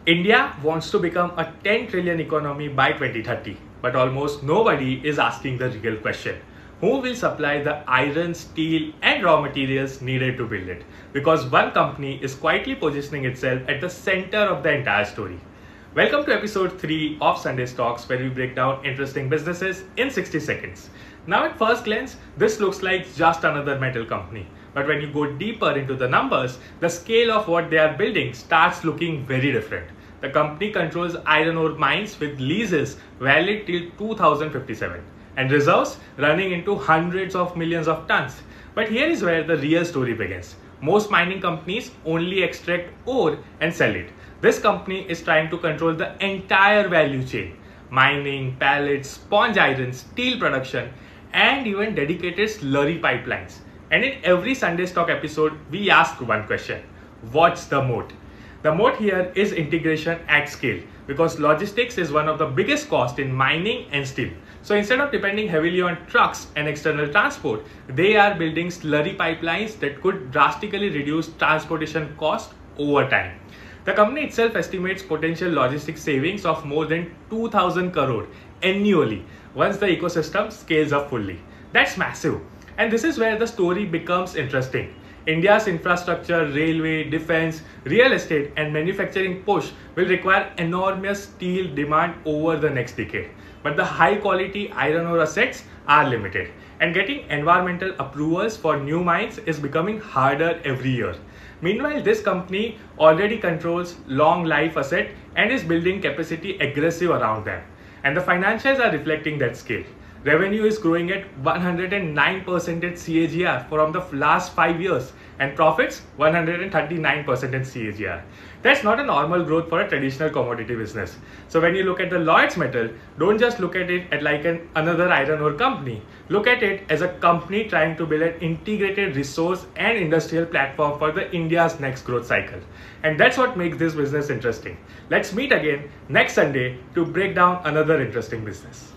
India wants to become a 10 trillion economy by 2030, but almost nobody is asking the real question. Who will supply the iron, steel and raw materials needed to build it? Because one company is quietly positioning itself at the center of the entire story. Welcome to episode 3 of Sunday Stocks, where we break down interesting businesses in 60 seconds. Now at first glance, this looks like just another metal company. But when you go deeper into the numbers, the scale of what they are building starts looking very different. The company controls iron ore mines with leases valid till 2057 and reserves running into hundreds of millions of tons. But here is where the real story begins. Most mining companies only extract ore and sell it. This company is trying to control the entire value chain: mining, pellets, sponge iron, steel production, and even dedicated slurry pipelines. And in every Sunday Stock episode, we ask one question: what's the moat? The moat here is integration at scale, because logistics is one of the biggest costs in mining and steel. So instead of depending heavily on trucks and external transport, they are building slurry pipelines that could drastically reduce transportation costs over time. The company itself estimates potential logistics savings of more than 2,000 crore annually once the ecosystem scales up fully. That's massive. And this is where the story becomes interesting. India's infrastructure, railway, defense, real estate and manufacturing push will require enormous steel demand over the next decade. But the high quality iron ore assets are limited, and getting environmental approvals for new mines is becoming harder every year. Meanwhile, this company already controls long life asset and is building capacity aggressive around them. And the financials are reflecting that scale. Revenue is growing at 109% CAGR from the last 5 years, and profits 139% CAGR. That's not a normal growth for a traditional commodity business. So when you look at the Lloyds Metal, don't just look at it at like another iron ore company. Look at it as a company trying to build an integrated resource and industrial platform for the India's next growth cycle. And that's what makes this business interesting. Let's meet again next Sunday to break down another interesting business.